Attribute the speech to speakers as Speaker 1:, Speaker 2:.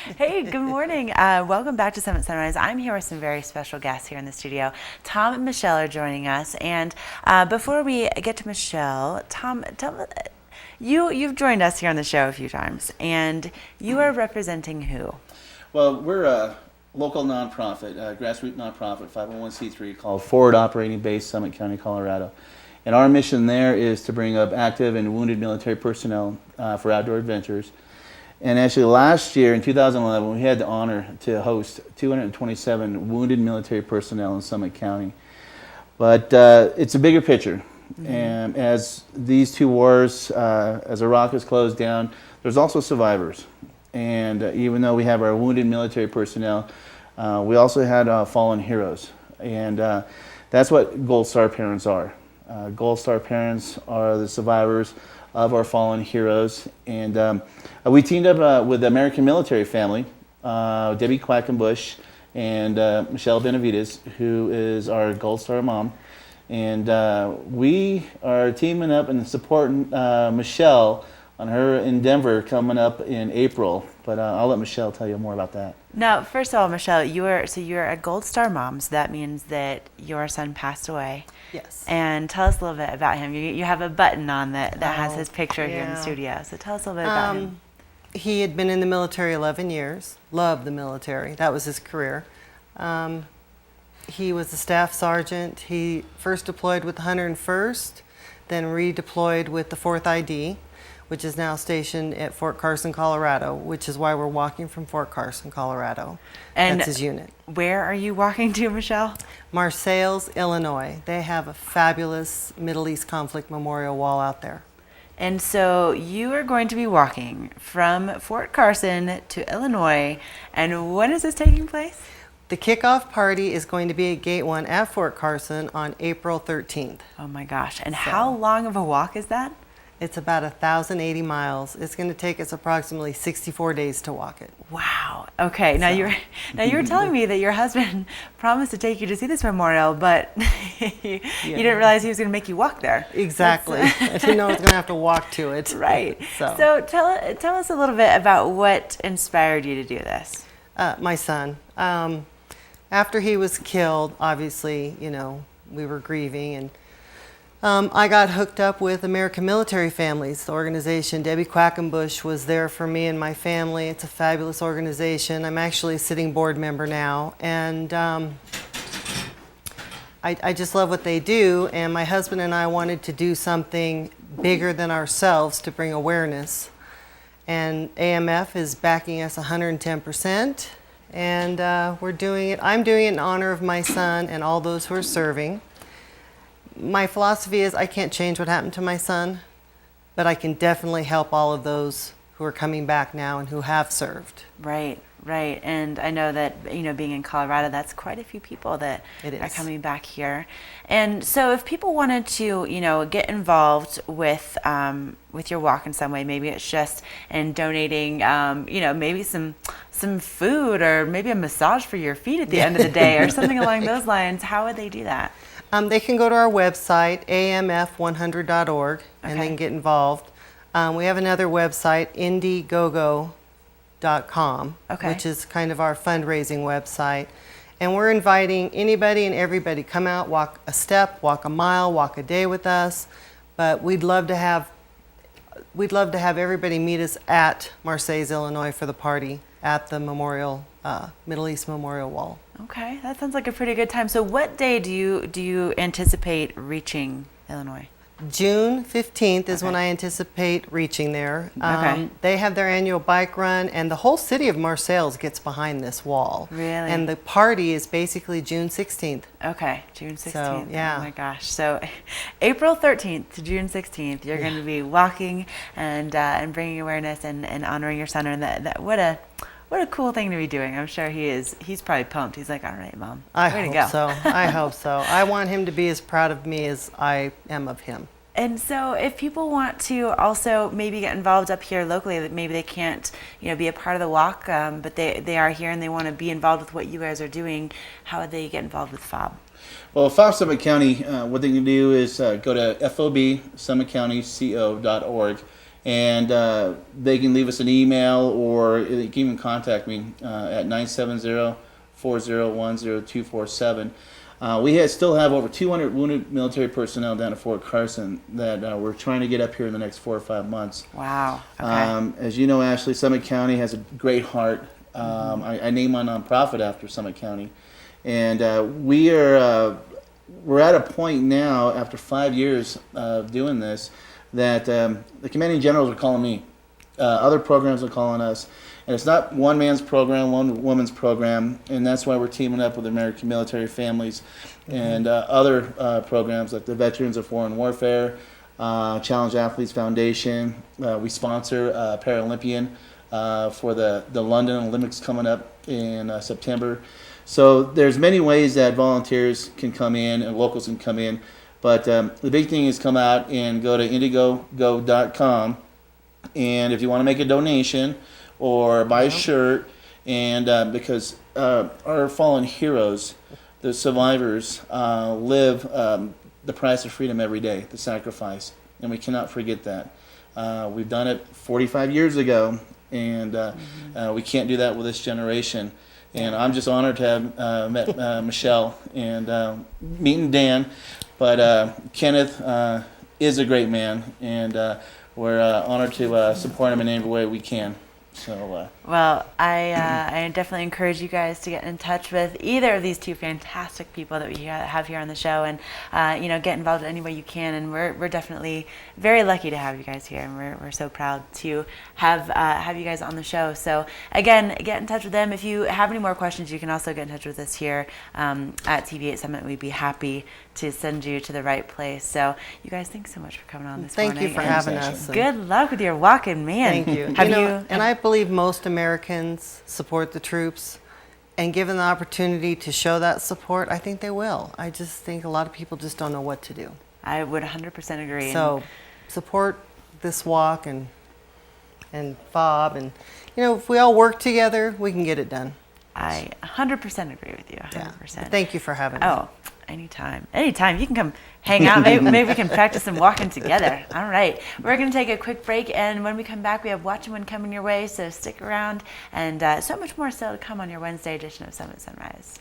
Speaker 1: Hey, good morning. Welcome back to Summit Sunrise. I'm here with some very special guests here in the studio. Tom and Michelle are joining us. And before we get to Michelle, Tom, you've joined us here on the show a few times, and you are representing who?
Speaker 2: Well, we're a local nonprofit, grassroots nonprofit, 501c3 called Forward Operating Base, Summit County, Colorado. And our mission there is to bring up active and wounded military personnel for outdoor adventures. And actually last year in 2011, we had the honor to host 227 wounded military personnel in Summit County. But it's a bigger picture. Mm-hmm. And as these two wars, as Iraq is closed down, there's also survivors. And even though we have our wounded military personnel, we also had fallen heroes. And that's what Gold Star parents are. Gold Star parents are the survivors of our fallen heroes. And we teamed up with the American military family, Debbie Quackenbush and Michelle Benavides, who is our Gold Star mom. And we are teaming up and supporting Michelle on her endeavor coming up in April. But I'll let Michelle tell you more about that.
Speaker 1: Now, first of all, Michelle, you're a Gold Star mom, so that means that your son passed away.
Speaker 3: Yes.
Speaker 1: And tell us a little bit about him. You have a button on that has his picture here in the studio. So tell us a little bit about him.
Speaker 3: He had been in the military 11 years, loved the military. That was his career. He was a staff sergeant. He first deployed with the 101st, then redeployed with the 4th ID, which is now stationed at Fort Carson, Colorado, which is why we're walking from Fort Carson, Colorado.
Speaker 1: And
Speaker 3: that's his unit.
Speaker 1: Where are you walking to, Michelle?
Speaker 3: Marseilles, Illinois. They have a fabulous Middle East conflict memorial wall out there.
Speaker 1: And so you are going to be walking from Fort Carson to Illinois. And when is this taking place?
Speaker 3: The kickoff party is going to be at Gate 1 at Fort Carson on April 13th.
Speaker 1: Oh my gosh. And how long of a walk is that?
Speaker 3: It's about 1,080 miles. It's going to take us approximately 64 days to walk it.
Speaker 1: Wow. Okay. Now you were telling me that your husband promised to take you to see this memorial, but you didn't realize he was going to make you walk there.
Speaker 3: Exactly. I didn't know I was going to have to walk to it.
Speaker 1: Right. So tell us a little bit about what inspired you to do this.
Speaker 3: My son. After he was killed, obviously, we were grieving, and I got hooked up with American Military Families, the organization. Debbie Quackenbush was there for me and my family. It's a fabulous organization. I'm actually a sitting board member now. And I just love what they do. And my husband and I wanted to do something bigger than ourselves to bring awareness. And AMF is backing us 110%. And we're doing it. I'm doing it in honor of my son and all those who are serving. My philosophy is I can't change what happened to my son, but I can definitely help all of those who are coming back now and who have served.
Speaker 1: Right, right. And I know that, being in Colorado, that's quite a few people that are coming back here. And so if people wanted to, get involved with your walk in some way, maybe it's just in donating, maybe some food or maybe a massage for your feet at the end of the day or something along those lines, how would they do that?
Speaker 3: They can go to our website, amf100.org, and they can get involved. We have another website, indiegogo.com, which is kind of our fundraising website. And we're inviting anybody and everybody, come out, walk a step, walk a mile, walk a day with us. But we'd love to have everybody meet us at Marseilles, Illinois for the party at the Memorial, Middle East Memorial Wall.
Speaker 1: Okay, that sounds like a pretty good time. So what day do you anticipate reaching Illinois?
Speaker 3: June 15th is when I anticipate reaching there. They have their annual bike run, and the whole city of Marseilles gets behind this wall.
Speaker 1: Really?
Speaker 3: And the party is basically June 16th.
Speaker 1: Okay, June 16th.
Speaker 3: So, yeah.
Speaker 1: Oh my gosh. So April 13th to June 16th, you're going to be walking and bringing awareness and honoring your son. And that what a cool thing to be doing. I'm sure he is. He's probably pumped. He's like, all right, Mom.
Speaker 3: I hope so. I hope so. I want him to be as proud of me as I am of him.
Speaker 1: And so if people want to also maybe get involved up here locally, that maybe they can't, be a part of the walk, but they are here and they want to be involved with what you guys are doing, how would they get involved with FOB?
Speaker 2: Well, FOB Summit County, what they can do is go to FOB Summit County CO.org, And they can leave us an email, or they can even contact me at 970-401-0247. Still have over 200 wounded military personnel down at Fort Carson that we're trying to get up here in the next 4 or 5 months.
Speaker 1: Wow. Okay.
Speaker 2: As you know, Ashley, Summit County has a great heart. I named my nonprofit after Summit County, and we're at a point now, after 5 years of doing this, that the commanding generals are calling me. Other programs are calling us. And it's not one man's program, one woman's program, and that's why we're teaming up with American Military Families and other programs like the Veterans of Foreign Warfare, Challenge Athletes Foundation. We sponsor Paralympian for the London Olympics coming up in September. So there's many ways that volunteers can come in and locals can come in, but the big thing is come out and go to indiegogo.com, and if you want to make a donation or buy a shirt, and because our fallen heroes, the survivors, live the price of freedom every day, the sacrifice, and we cannot forget that. We've done it 45 years ago, and we can't do that with this generation. And I'm just honored to have met Michelle and meeting Dan, but Kenneth is a great man, and we're honored to support him in any way we can. So,
Speaker 1: well, I definitely encourage you guys to get in touch with either of these two fantastic people that we have here on the show, and get involved in any way you can. And we're definitely very lucky to have you guys here, and we're so proud to have you guys on the show. So again, get in touch with them. If you have any more questions, you can also get in touch with us here at TV8 Summit. We'd be happy to send you to the right place. So you guys, thanks so much for coming on this morning.
Speaker 3: Thank you for having us.
Speaker 1: Good luck with your walking, man.
Speaker 3: Thank you.
Speaker 1: And
Speaker 3: I believe most Americans support the troops, and given the opportunity to show that support, I think they will. I just think a lot of people just don't know what to do.
Speaker 1: I would 100% agree.
Speaker 3: So support this walk and FOB, and if we all work together, we can get it done.
Speaker 1: I 100% agree with you. 100%.
Speaker 3: Yeah. Thank you for having me.
Speaker 1: Oh, anytime. Anytime. You can come hang out. Maybe we can practice some walking together. All right. We're going to take a quick break, and when we come back, we have Watch and Win coming your way, so stick around, and so much more still to come on your Wednesday edition of Summit Sunrise.